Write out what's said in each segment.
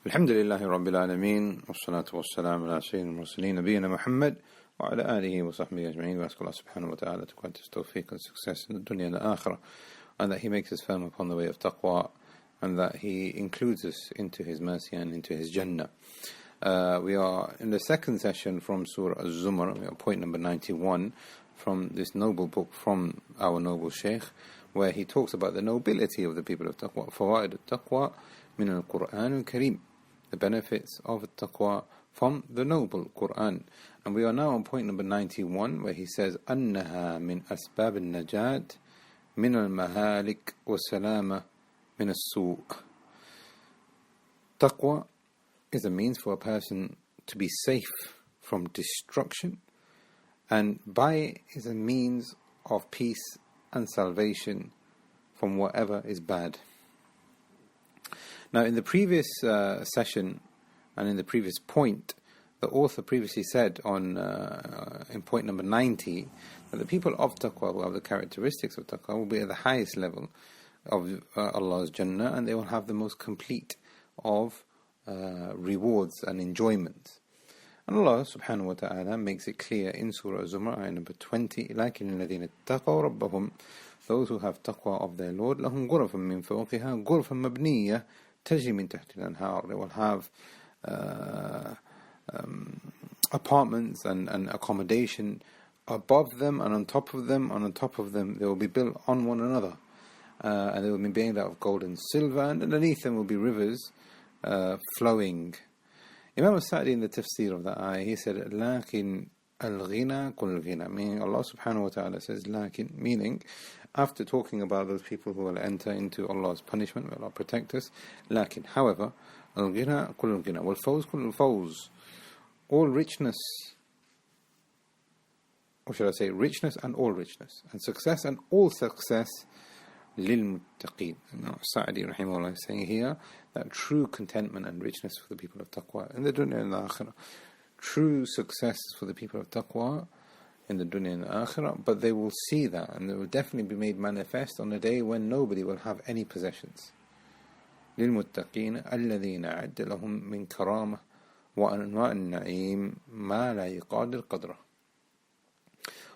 Alhamdulillahi Rabbil Alameen, wassalatu wassalamu ala sayyidina al-mursaleen, nabiyyina Muhammad, wa ala alihi wa sahbihi ajma'in. We ask Allah subhanahu wa ta'ala to grant us tawfiq and success in the dunya and the akhirah, and that He makes us firm upon the way of taqwa, and that He includes us into His mercy and into His Jannah. We are in the second session from Surah az-Zumar. We are point number 91 from this noble book from our noble Shaykh, where he talks about the nobility of the people of taqwa. Fawaid al-taqwa min al-Quran al-Kareem. The benefits of taqwa from the noble Quran. And we are now on point number 91, where he says, أنها من أسباب النجاة من المهالك والسلامة من السوء. Taqwa is a means for a person to be safe from destruction, and by it is a means of peace and salvation from whatever is bad. Now, in the previous session and in the previous point, the author previously said in point number 90 that the people of taqwa who have the characteristics of taqwa will be at the highest level of Allah's Jannah, and they will have the most complete of rewards and enjoyments. And Allah subhanahu wa ta'ala makes it clear in Surah az-Zumar, ayat number 20, لَكِنَّ الَّذِينَ اتَّقَوْا رَبَّهُمْ, those who have taqwa of their Lord, لَهُمْ غُرَفًا مِّن فَوْقِهَا غُرَفًا مَبْنِيَّةً تَجْرِي مِن تَحْتِهَا الْأَنْهَارُ. They will have apartments and accommodation above them and on top of them, and on top of them they will be built on one another, and they will be made out of gold and silver, and underneath them will be rivers flowing. Imam al-Sa'di, in the tafsir of that ayah, he said, لَكِنْ الْغِنَى كُلُّ الْغِنَى, meaning Allah subhanahu wa ta'ala says لَكِنْ, meaning after talking about those people who will enter into Allah's punishment, may Allah protect us, لَكِنْ, however, الْغِنَى كُلُّ الْغِنَى وَالْفَوْزُ كُلُّ الْفَوْزُ, all richness, or should I say richness and all richness, and success and all success, لِلْمُتَّقِينَ. Now, Sa'di rahimahullah is saying here that true contentment and richness for the people of taqwa in the dunya and the akhirah. True success for the people of taqwa in the dunya and the akhirah, but they will see that, and it will definitely be made manifest on a day when nobody will have any possessions. لِلْمُتَّقِينَ الَّذِينَ أَعَدَّ لَهُم مِّن كَرَامَةٍ وَأَنْوَاءِ النَّعِيمِ مَا لَا يُقَادِرُ قَدْرَهُ.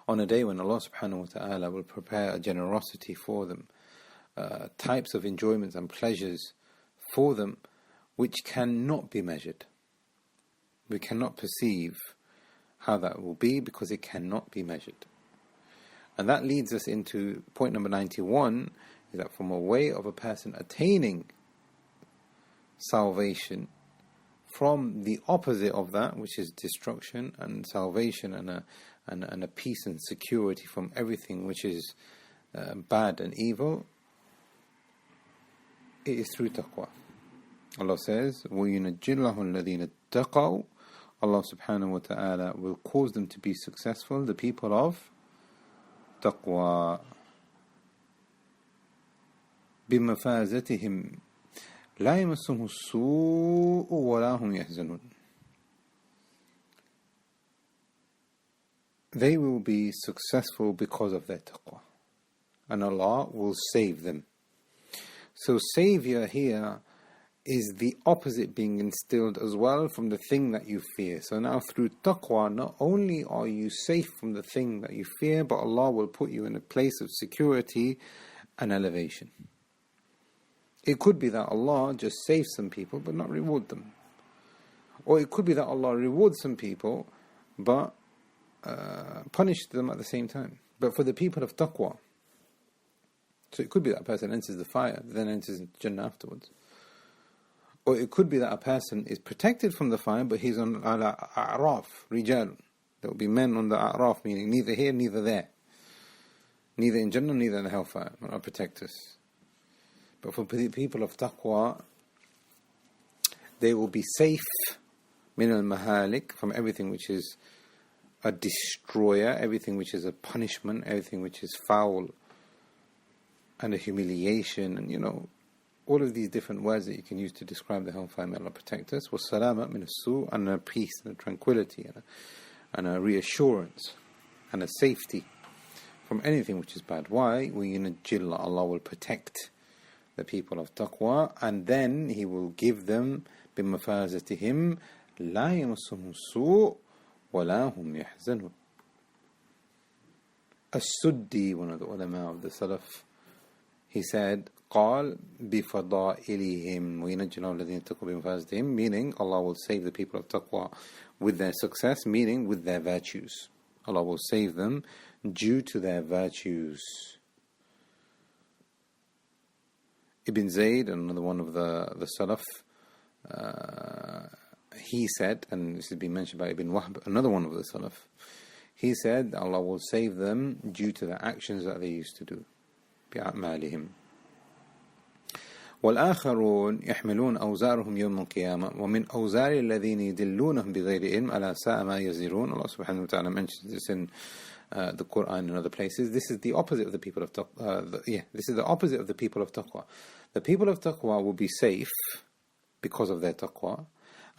On a day when Allah subhanahu wa ta'ala will prepare a generosity for them, types of enjoyments and pleasures for them which cannot be measured. We cannot perceive how that will be because it cannot be measured. And that leads us into point number 91, is that from a way of a person attaining salvation from the opposite of that, which is destruction, and salvation and a peace and security from everything which is bad and evil, it is through taqwa. Allah says, وَيُنَجِّلَّهُ الَّذِينَ اتَّقَوْا, Allah subhanahu wa ta'ala will cause them to be successful, the people of taqwa. بِمَفَازَتِهِمْ لَا يَمَسُّهُ السُّوءُ وَلَا هُمْ يَحْزَنُونَ. They will be successful because of their taqwa, and Allah will save them. So savior here is the opposite being instilled as well from the thing that you fear. So now through taqwa, not only are you safe from the thing that you fear, but Allah will put you in a place of security and elevation. It could be that Allah just saves some people but not reward them. Or it could be that Allah rewards some people but punish them at the same time. But for the people of taqwa, so it could be that a person enters the fire, then enters into Jannah afterwards. Or it could be that a person is protected from the fire, but he's on al-a'raf, rijal. There will be men on the a'raf, meaning neither here, neither there. Neither in Jannah, neither in the hellfire. Allah protect us. But for the people of taqwa, they will be safe, min al-mahalik, from everything which is a destroyer, everything which is a punishment, everything which is foul, and a humiliation, and all of these different words that you can use to describe the hellfire. May Allah protect us. وَالسَّلَامَةْ مِنَ السُّوءِ, and a peace and a tranquility and a reassurance and a safety from anything which is bad. Why? وَيُنَجِّلَّ, Allah will protect the people of Taqwa, and then He will give them بِمَفَازَتِهِمْ لَا يَمَسُّهُمْ السُّوءُ وَلَا هُمْ يَحْزَنُونَ. As-Suddi, one of the ulama of the Salaf, he said, قال بفضائلهم وينجي الله الذين اتقوا بمفازتهم, meaning Allah will save the people of Taqwa with their success, meaning with their virtues. Allah will save them due to their virtues. Ibn Zayd, another one of the Salaf, he said, and this has been mentioned by Ibn Wahb, another one of the Salaf, he said Allah will save them due to the actions that they used to do. بأعمالهم. والآخرون يحملون أوزارهم يوم القيامة ومن أوزار الذين يدلونهم بغير علم ألا ساء ما يزرون. Allah subhanahu wa ta'ala mentions this in the Quran and other places. This is the opposite of the people of Taqwa. This is the opposite of the people of Taqwa. The people of Taqwa will be safe because of their Taqwa,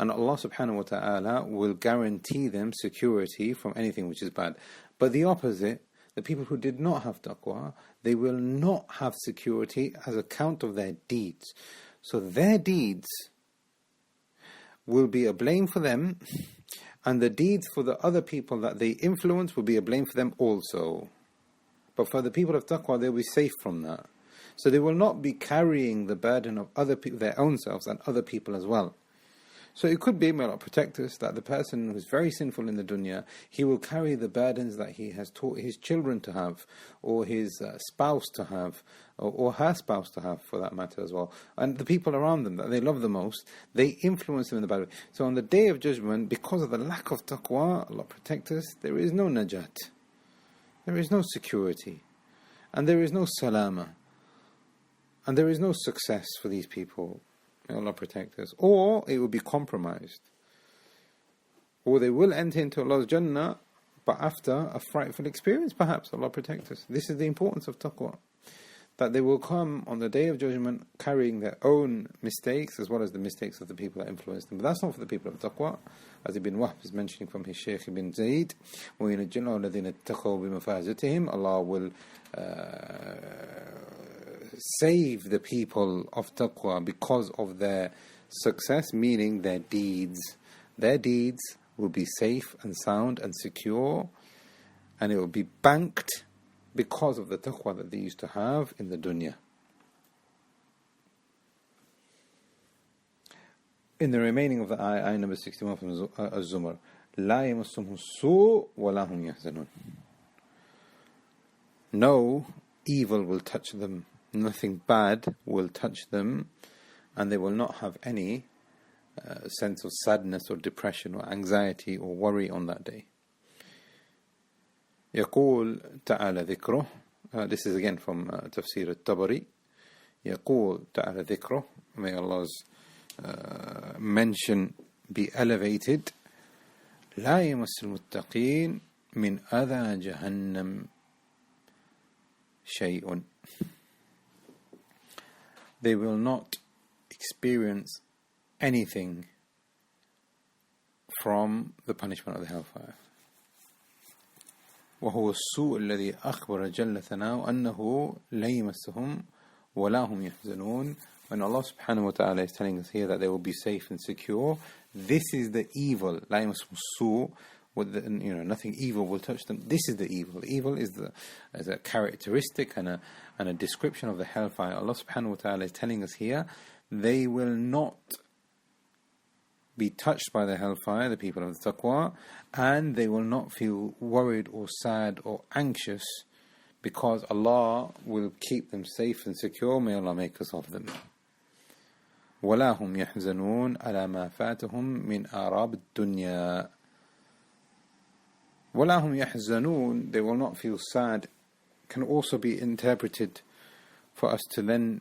and Allah subhanahu wa ta'ala will guarantee them security from anything which is bad. But the opposite, the people who did not have taqwa, they will not have security as account of their deeds. So their deeds will be a blame for them, and the deeds for the other people that they influence will be a blame for them also. But for the people of taqwa, they'll be safe from that. So they will not be carrying the burden of other people, their own selves and other people as well. So it could be, may Allah protect us, that the person who is very sinful in the dunya, he will carry the burdens that he has taught his children to have, or his spouse to have, or her spouse to have, for that matter as well. And the people around them that they love the most, they influence them in the bad way. So on the Day of Judgment, because of the lack of taqwa, Allah protect us, there is no najat. There is no security. And there is no salama. And there is no success for these people. May Allah protect us. Or it will be compromised. Or they will enter into Allah's Jannah, but after a frightful experience, perhaps. Allah protect us. This is the importance of taqwa. That they will come on the Day of Judgment carrying their own mistakes as well as the mistakes of the people that influenced them. But that's not for the people of taqwa. As Ibn Wahb is mentioning from his Shaykh Ibn Zayd, وَيُنَجِّ اللَّهُ الَّذِينَ اتَّقَوْا بِمَفَازَتِهِمْ, Allah will save the people of taqwa because of their success, meaning their deeds. Their deeds will be safe and sound and secure, and it will be banked because of the taqwa that they used to have in the dunya. In the remaining of the ayah number 61 from az-Zumar, لا يمسهم السوء ولا هم يحزنون. No evil will touch them, nothing bad will touch them, and they will not have any sense of sadness or depression or anxiety or worry on that day. يقول تعالى ذكره, this is again from Tafsir al-Tabari. يقول تعالى ذكره, may Allah's mention be elevated. لا يمس المتقين من أذى جهنم شيء. They will not experience anything from the punishment of the hellfire. وهو السوء الذي أخبر جل ثناؤه أنه لا يمسهم ولا هم يحزنون. When Allah subhanahu wa ta'ala is telling us here that they will be safe and secure, this is the evil. لا يمسهم السوء, nothing evil will touch them. This is the evil. Evil is a characteristic and a description of the hellfire. Allah subhanahu wa ta'ala is telling us here, they will not be touched by the hellfire, the people of the taqwa, and they will not feel worried or sad or anxious, because Allah will keep them safe and secure. May Allah make us of them. وَلَا هُمْ يَحْزَنُونَ عَلَى مَا فَاتَهُمْ مِنْ آرَابِ الدُّنْيَا. وَلَا هُمْ يَحْزَنُونَ, they will not feel sad, can also be interpreted for us to then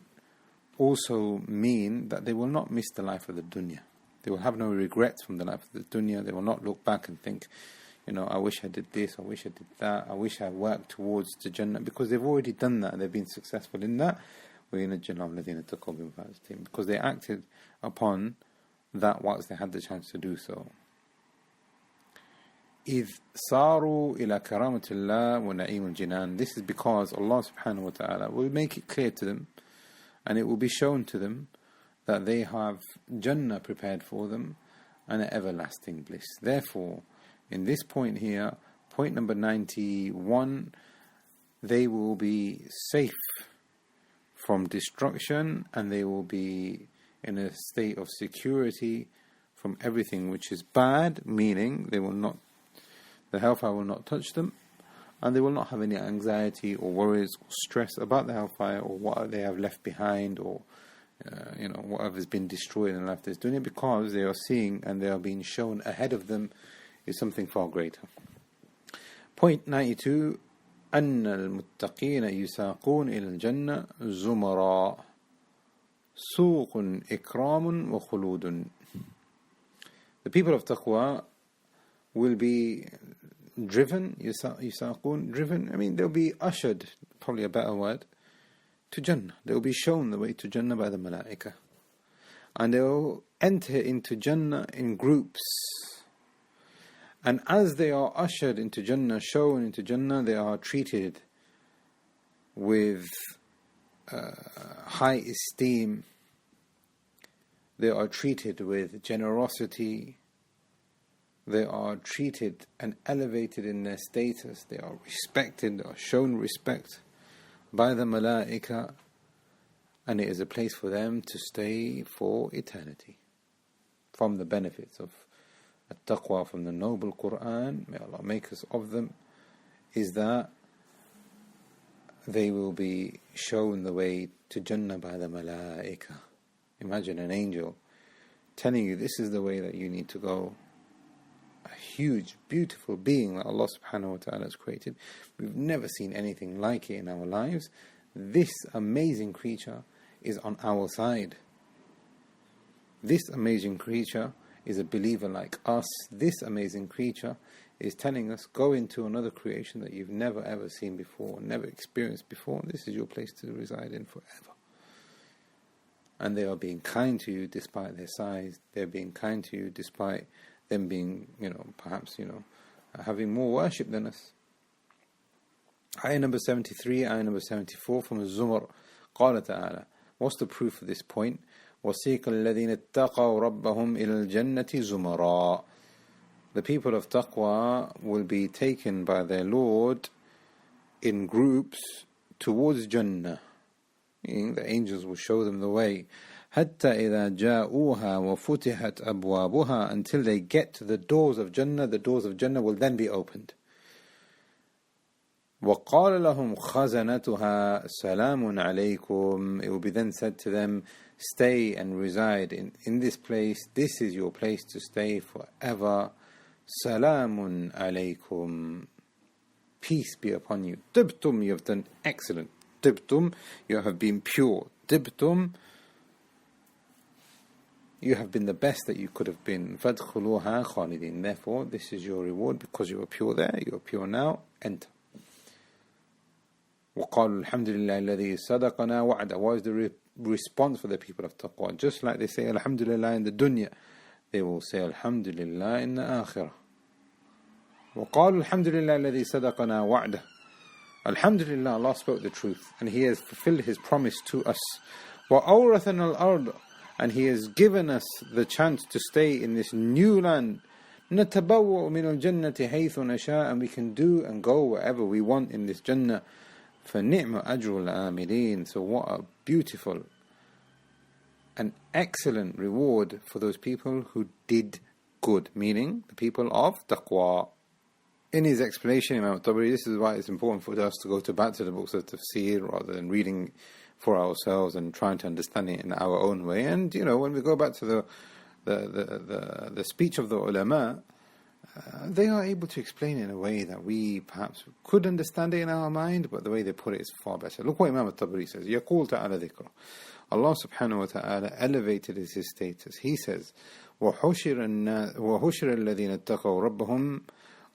also mean that they will not miss the life of the dunya. They will have no regrets from the life of the dunya. They will not look back and think, I wish I did this, I wish I did that, I wish I worked towards the Jannah, because they've already done that, they've been successful in that. Because they acted upon that whilst they had the chance to do so. إِذْ صَارُوا إِلَى كَرَامَةِ اللَّهِ وَنَعِيمُ الْجِنَانِ. This is because Allah subhanahu wa ta'ala will make it clear to them and it will be shown to them that they have Jannah prepared for them and an everlasting bliss. Therefore, in this point here, point number 91, they will be safe from destruction, and they will be in a state of security from everything which is bad, meaning the hellfire will not touch them, and they will not have any anxiety or worries or stress about the hellfire or what they have left behind, or whatever has been destroyed in life this dunya, because they are seeing and they are being shown ahead of them is something far greater. Point 92, أن المتقين يساقون إلى الجنة زمرا سوق إكرام وخلود. The people of Taqwa will be driven, yusaqun, driven, they'll be ushered, probably a better word, to Jannah. They'll be shown the way to Jannah by the Malaika. And they'll enter into Jannah in groups. And as they are ushered into Jannah, shown into Jannah, they are treated with high esteem. They are treated with generosity. They are treated and elevated in their status. They are respected, they are shown respect by the Malaika. And it is a place for them to stay for eternity. From the benefits of at-taqwa, from the noble Quran, may Allah make us of them, is that they will be shown the way to Jannah by the Malaika. Imagine an angel telling you this is the way that you need to go. A huge, beautiful being that Allah subhanahu wa ta'ala has created. We've never seen anything like it in our lives. This amazing creature is on our side. This amazing creature is a believer like us. This amazing creature is telling us, go into another creation that you've never ever seen before, never experienced before. This is your place to reside in forever. And they are being kind to you despite their size. They're being kind to you despite them being, perhaps, having more worship than us. Ayat number 73, ayat number 74 from az-Zumar. قال تعالى. What's the proof of this point? وَسِيقَ الَّذِينَ اتَّقَوْا رَبَّهُمْ إِلَى الْجَنَّةِ زُمَرًا. The people of Taqwa will be taken by their Lord in groups towards Jannah. Meaning the angels will show them the way. حَتَّى إِذَا جَاءُوهَا وَفُتِحَتْ أَبْوَابُهَا. Until they get to the doors of Jannah, the doors of Jannah will then be opened. وَقَالَ لَهُمْ خَزَنَتُهَا سَلَامٌ عَلَيْكُمْ. It will be then said to them, stay and reside in this place. This is your place to stay forever. Salamun alaykum. Peace be upon you. Tibtum, you have done excellent. Tibtum, you have been pure. Tibtum, you have been the best that you could have been. Fadkhuluha khalidin. Therefore, this is your reward because you are pure there, you are pure now. Enter. وَقَالُوا الْحَمْدُ لِلَّهِ الَّذِي صَدَقَنَا وَعْدَهُ. What is the response for the people of Taqwa? Just like they say Alhamdulillah in the dunya, they will say Alhamdulillah in the akhirah. وَقَالُوا الْحَمْدُ لِلَّهِ الَّذِي صَدَقَنَا وَعْدَهُ. Alhamdulillah, Allah spoke the truth and He has fulfilled His promise to us. وَأَوْرَثَنَا الْأَرْضَ. And He has given us the chance to stay in this new land. نَتَبَوَّأُ مِنَ الْجَنَّةِ حَيْثُ نَشَاءُ. And we can do and go wherever we want in this Jannah. فَنِعْمَ أَجْرُ الْآمِلِينَ. So what a beautiful and excellent reward for those people who did good, meaning the people of Taqwa. In his explanation, Imam Tabari, this is why it's important for us to go back to the books of tafsir rather than reading for ourselves and trying to understand it in our own way. And when we go back to the speech of the ulama, they are able to explain it in a way that we perhaps could understand it in our mind, but the way they put it is far better. Look what Imam Tabari says. يقول تعالى ذكره. Allah subhanahu wa ta'ala elevated his status. He says, وَحُشِرَ الَّذِينَ اتَّقَوْا رَبَّهُمْ.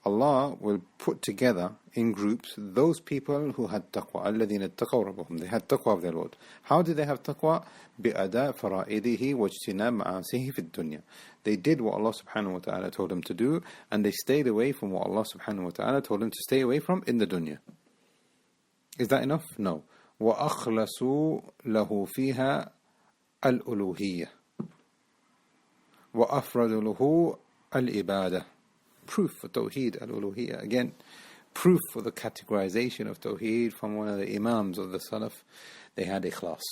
Allah will put together in groups those people who had taqwa. الَّذِينَ اتَّقَوْا رَبَّهُمْ. They had taqwa of their Lord. How did they have taqwa? بِأَدَاء فَرَائِدِهِ وَاجْتِنَابِ مَعَاصِيهِ فِي الدُّنْيَا. They did what Allah subhanahu wa ta'ala told them to do, and they stayed away from what Allah subhanahu wa ta'ala told them to stay away from in the dunya. Is that enough? No. وأخلصوا له فيها الألوهية وأفردوا له الإبادة. Proof for Tawheed al-Uluhiyya. Again, proof for the categorization of Tawheed from one of the Imams of the Salaf. They had ikhlas.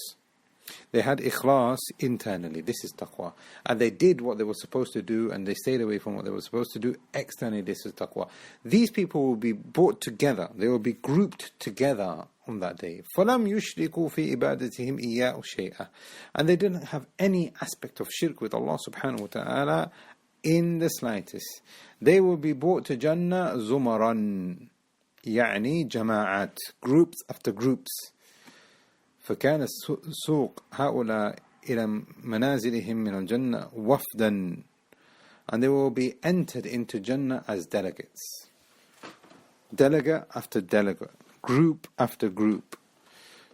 They had ikhlas internally. This is taqwa. And they did what they were supposed to do, and they stayed away from what they were supposed to do. Externally, this is taqwa. These people will be brought together. They will be grouped together on that day. فَلَمْ يُشْرِكُوا فِي إِبَادَتِهِمْ إِيَّاهُ شَيْئًا. And they didn't have any aspect of shirk with Allah subhanahu wa ta'ala in the slightest. They will be brought to Jannah zumaran, يعني جماعات, groups after groups. فكان السوق هؤلاء إلى منازلهم من الجنة وفدا, and they will be entered into Jannah as delegates. Delegate after delegate, group after group.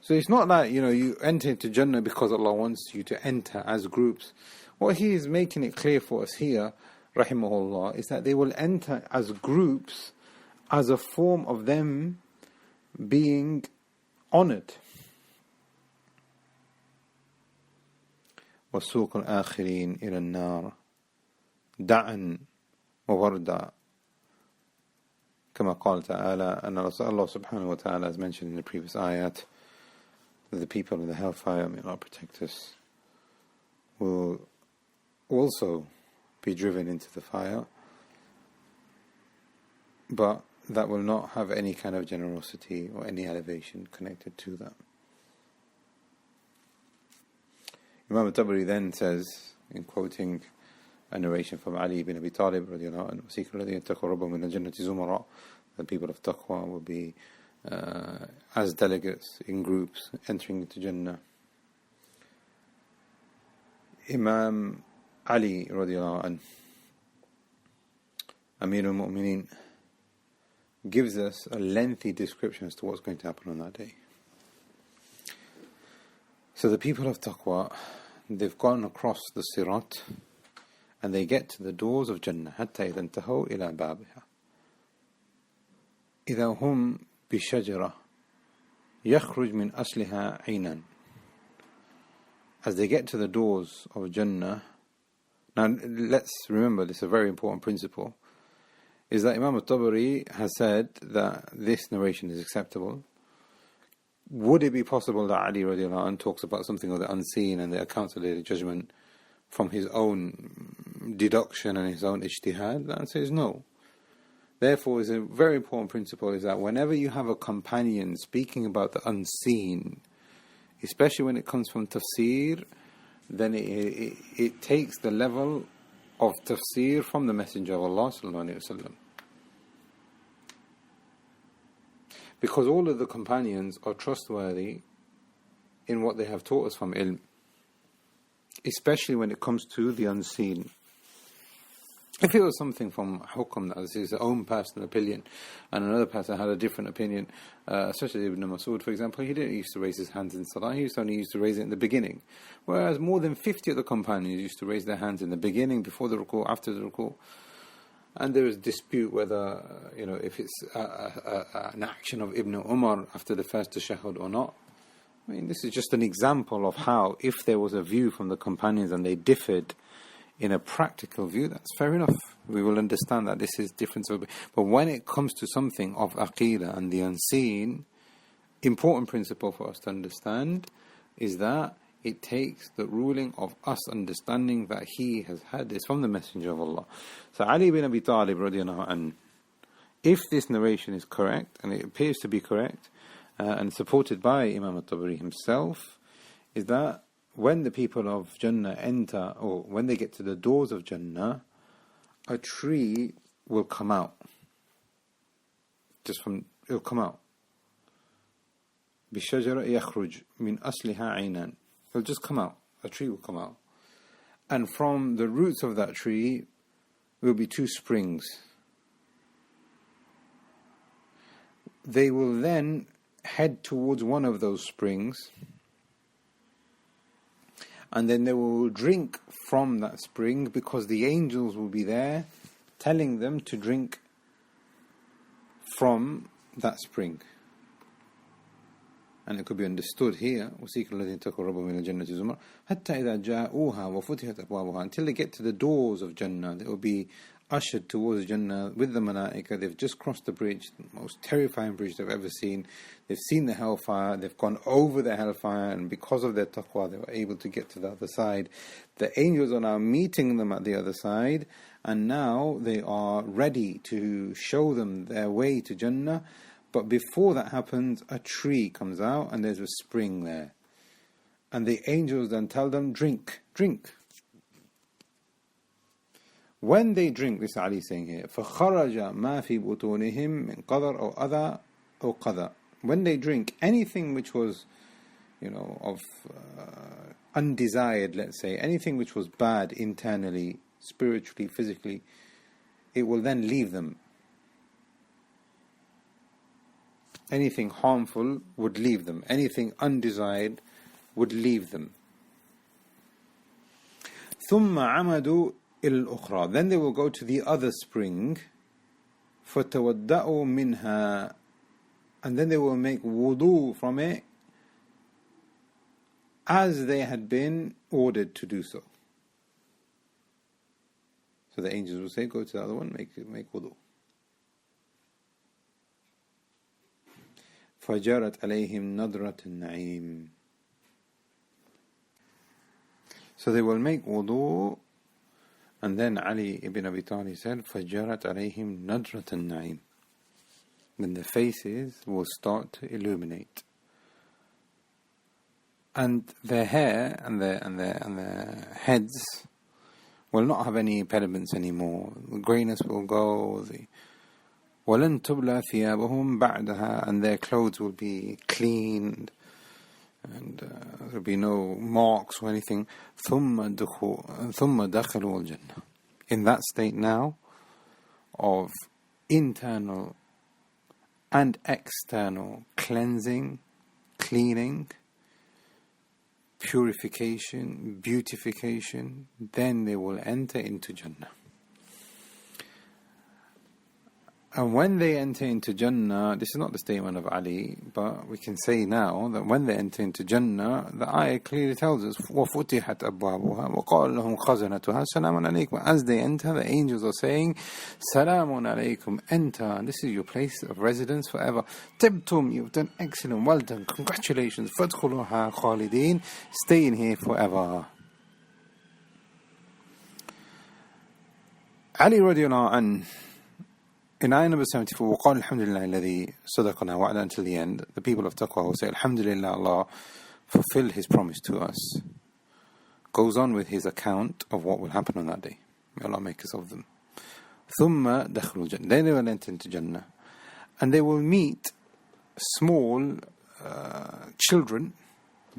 So it's not like, you enter into Jannah because Allah wants you to enter as groups. What He is making it clear for us here, rahimahullah, is that they will enter as groups as a form of them being honoured. وَسُوقُ الْآخِرِينَ إِلَى النَّارِ دَعًا وَوَرْدًا, كما قال تعالى, and Allah subhanahu wa ta'ala has mentioned in the previous ayat that the people of the hellfire, may Allah protect us, will also be driven into the fire, but that will not have any kind of generosity or any elevation connected to that. Imam al-Tabari then says, in quoting a narration from Ali ibn Abi Talib radiallahu anhu, وَسِيكَ الَّذِينَ اتَّقَوْا رَبَّهُمْ مِنَ الْجَنَّةِ زُمَرًا, the people of Taqwa will be as delegates in groups entering into Jannah. Imam Ali radiallahu anhu, Amir al-Mu'mineen, gives us a lengthy description as to what's going to happen on that day. So the people of Taqwa, they've gone across the Sirat and they get to the doors of Jannah. حتى إذا انتهوا إلى بابها إذا هم بشجرة يخرج من أصلها عينا. As they get to the doors of Jannah, now let's remember this is a very important principle, is that Imam al-Tabari has said that this narration is acceptable. Would it be possible that Ali radiallahu anh talks about something of the unseen and the accounts of the judgment from his own deduction and his own ijtihad? The answer is no. Therefore, it's a very important principle is that whenever you have a companion speaking about the unseen, especially when it comes from tafsir, then it takes the level of tafsir from the Messenger of Allah sallallahu alaihi wasallam. Because all of the companions are trustworthy in what they have taught us from ilm, especially when it comes to the unseen. If it was something from hukum, that is his own personal opinion, and another person had a different opinion, especially Ibn Mas'ud, for example, he didn't used to raise his hands in salah, he only used to raise it in the beginning. Whereas more than 50 of the companions used to raise their hands in the beginning, before the ruku', after the ruku'. And there is dispute whether, if it's an action of Ibn Umar after the first tashahhud or not. I mean, this is just an example of how, if there was a view from the companions and they differed in a practical view, that's fair enough. We will understand that this is different. But when it comes to something of aqeedah and the unseen, important principle for us to understand is that it takes the ruling of us understanding that he has had this from the Messenger of Allah. So Ali bin Abi Talib radiallahu anhu, if this narration is correct, and it appears to be correct, and supported by Imam al-Tabari himself, is that when the people of Jannah enter, or when they get to the doors of Jannah, a tree will come out. It'll come out. بِالشَّجَرَ يَخْرُجْ مِنْ أَصْلِهَا عَيْنًا. It'll just come out. A tree will come out. And from the roots of that tree will be two springs. They will then head towards one of those springs, and then they will drink from that spring, because the angels will be there telling them to drink from that spring. and it could be understood here, وَسِيقَ الَّذِينَ اتَّقَوْا رَبَّهُمْ إِلَى الْجَنَّةِ زُمَرًا حَتَّى إِذَا جَاءُوهَا وَفُتِحَتْ أَبْوَابُهَا, until they get to the doors of Jannah. They will be ushered towards Jannah with the malaika. They've just crossed the bridge, the most terrifying bridge they've ever seen. They've seen the hellfire, they've gone over the hellfire, and because of their taqwa they were able to get to the other side. The angels are now meeting them at the other side, and now they are ready to show them their way to Jannah. But before that happens, a tree comes out and there's a spring there. And the angels then tell them, drink, drink. When they drink, this is Ali saying here, فَخَرَجَ مَا فِي بُطُونِهِمْ مِنْ قَدَرْ أَوْ أَذَى أَوْ قَذَى. When they drink anything which was, of undesired, let's say, anything which was bad internally, spiritually, physically, it will then leave them. Anything harmful would leave them. Anything undesired would leave them. ثُمَّ عَمَدُوا إِلَى الْأُخْرَى. Then they will go to the other spring. فَتَوَدَّأُوا مِنْهَا. And then they will make wudu from it as they had been ordered to do so. So the angels will say, go to the other one, make wudu. فَجَرَتْ عَلَيْهِمْ نَضْرَةُ النَّعِيمِ. So they will make wudu, and then Ali ibn Abi Talib said, فَجَرَتْ عَلَيْهِمْ نَضْرَةُ النَّعِيمِ. Then their faces will start to illuminate. And their hair and their heads will not have any impediments anymore. The greyness will go, وَلَن تُبْلَى ثِيَابُهُمْ بَعْدَهَا, and their clothes will be cleaned, and there will be no marks or anything. ثُمَّ دَخَلُوا الْجَنَّةِ. In that state now of internal and external cleansing, cleaning, purification, beautification, then they will enter into Jannah. And when they enter into Jannah, this is not the statement of Ali, but we can say now that when they enter into Jannah, the ayah clearly tells us, وَفُتِحَتْ أَبْوَابُهَا وَقَالَ لَهُمْ خَزَنَتُهَا سَلَامٌ عَلَيْكُمْ. As they enter, the angels are saying, سَلَامٌ عَلَيْكُمْ, enter, this is your place of residence forever. تِبْتُمْ, you've done excellent, well done, congratulations. فَادْخُلُوهَا خَالِدِينَ, stay in here forever. Ali radiallahu anhu, in ayah number 74, وَقَالَ الْحَمْدُ لِلَّهِ الَّذِي صَدَقَنَا وَعْدًا, until the end, the people of Taqwa will say, Alhamdulillah, Allah fulfilled His promise to us. Goes on with His account of what will happen on that day. May Allah make us of them. ثُمَّ دَخْلُوا الْجَنَّةِ. Then they will enter into Jannah. And they will meet small children,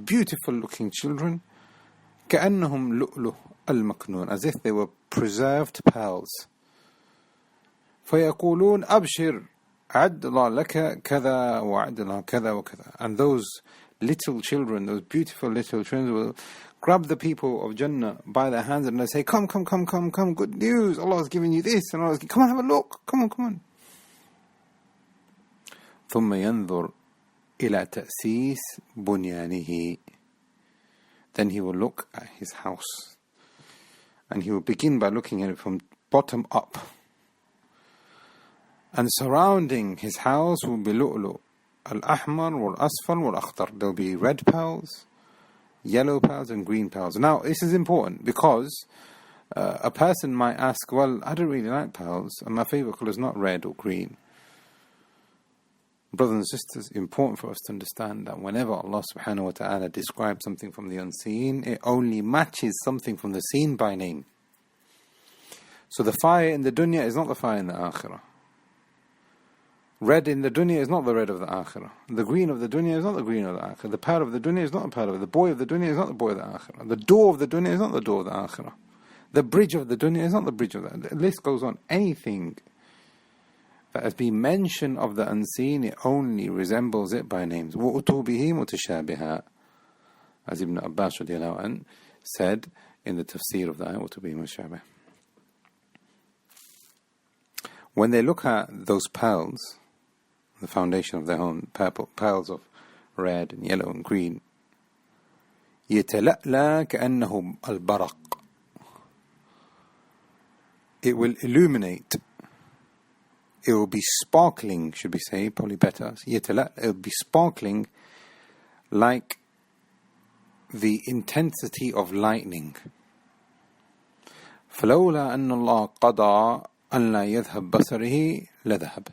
beautiful looking children, كَأَنَّهُمْ لُؤْلُؤُ الْمَكْنُونَ, as if they were preserved pearls. فَيَقُولُونَ أَبْشِرْ عَدْ اللَّهُ لَكَ كَذَا وَعَدْ اللَّهُ كَذَا وَكَذَا. And those little children, those beautiful little children will grab the people of Jannah by their hands and they say, come, good news, Allah has given you this, and Allah has given, come on, have a look, come on. ثُمَّ يَنْظُرْ إِلَى تَأْسِيسِ بُنْيَانِهِ. Then he will look at his house, and he will begin by looking at it from bottom up. And surrounding his house will be lu'lu, al-ahmar, wal-asfar, wal-akhtar. There will be red pearls, yellow pearls, and green pearls. Now, this is important because a person might ask, well, I don't really like pearls, and my favorite color is not red or green. Brothers and sisters, important for us to understand that whenever Allah subhanahu wa ta'ala describes something from the unseen, it only matches something from the seen by name. So the fire in the dunya is not the fire in the akhirah. Red in the dunya is not the red of the akhirah. The green of the dunya is not the green of the akhirah. The pearl of the dunya is not the pearl of the. The boy of the dunya is not the boy of the akhirah. The door of the dunya is not the door of the akhirah. The bridge of the dunya is not the bridge of the. The list goes on. Anything that has been mentioned of the unseen, it only resembles it by names. وَأُتُوا بِهِ مُتَشَابِهًا, as Ibn Abbas radiallahu anh said in the tafsir of the ayat, وَأُتُوا بِهِ مُتَشَابِهًا. When they look at those pearls, the foundation of their home, pearls of red and yellow and green. يتلألأ كأنه البرق. It will illuminate. It will be sparkling, should we say, probably better. يتلألأ, it will be sparkling like the intensity of lightning. فلولا أن الله قضى أن لا يذهب بصره لذهب.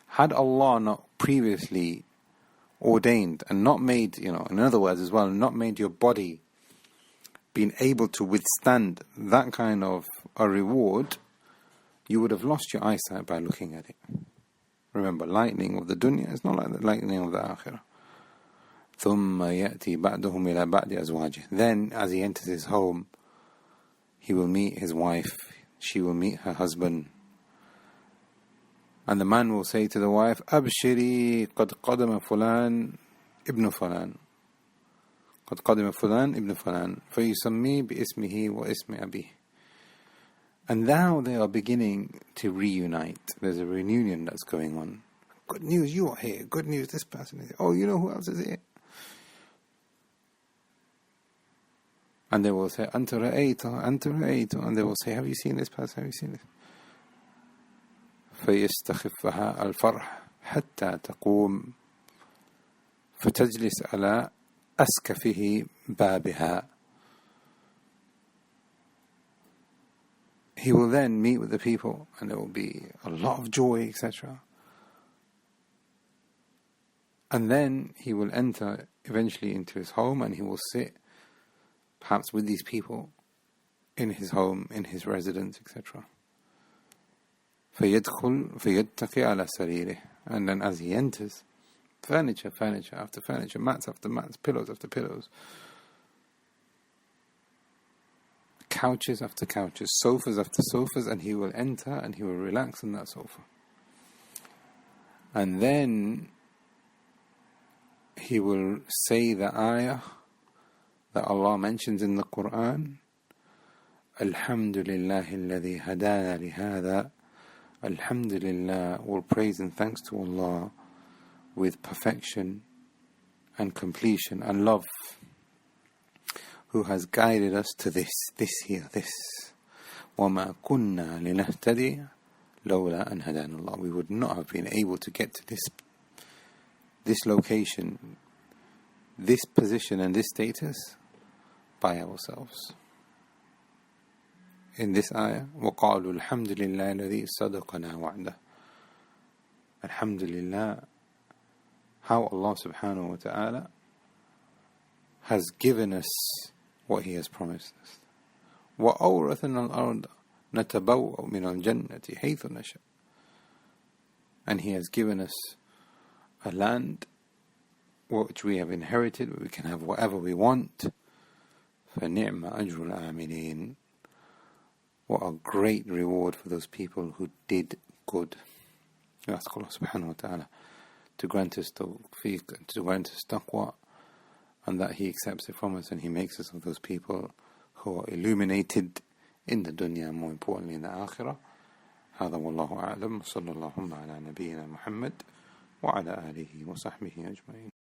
Had Allah not previously ordained and not made, in other words as well, not made your body being able to withstand that kind of a reward, you would have lost your eyesight by looking at it. Remember, lightning of the dunya is not like the lightning of the akhirah. ثم يأتي بعدهم إلى بعد أزواجه. Then, as he enters his home, he will meet his wife, she will meet her husband. And the man will say to the wife, أبشري قد قدم فلان ابن فلان. قد قدم فلان ابن فلان. فيسمي باسمه واسم أبيه. And now they are beginning to reunite. There's a reunion that's going on. Good news, you are here. Good news, this person is here. Oh, you know who else is here? And they will say, أنت رأيت, أنت رأيت. And they will say, have you seen this person? Have you seen this? فيستخفها الفرح حتى تقوم فتجلس على أسكفه بابها. He will then meet with the people and there will be a lot of joy, etc. And then he will enter eventually into his home and he will sit perhaps with these people in his home, in his residence, etc. فيدخل فيتقي على سريره. And then as he enters, furniture after furniture, mats after mats, pillows after pillows, couches after couches, sofas after sofas, and he will enter and he will relax on that sofa. And then he will say the ayah that Allah mentions in the Quran, Alhamdulillahi alladhi hadana lihada. Alhamdulillah, all praise and thanks to Allah with perfection and completion and love, who has guided us to this here. وَمَا كُنَّا لِنَهْتَدِيَ لَوْلَا أَنْ هَدَانَ اللَّهُ. We would not have been able to get to this location, this position and this status by ourselves. In this ayah, وَقَالُوا الْحَمْدُ لِلَّهِ الَّذِي صَدَقَنَا وَعْدَهُ. Alhamdulillah, how Allah subhanahu wa ta'ala has given us what He has promised us. وَأَوْرَثَنَا الْأَرْضَ نَتَبَوَّأُ مِنَ الْجَنَّةِ حَيْثُ نَشَاءُ. And He has given us a land which we have inherited, where we can have whatever we want. فَنِعْمَ أَجْرُ الْعَامِلِينَ. What a great reward for those people who did good. We ask Allah subhanahu wa ta'ala to grant us tawfiq, to grant us taqwa, and that He accepts it from us and He makes us of those people who are illuminated in the dunya, more importantly in the akhirah. هذا والله أعلم. صلى الله على نبينا محمد وعلى آله وصحبه أجمعين.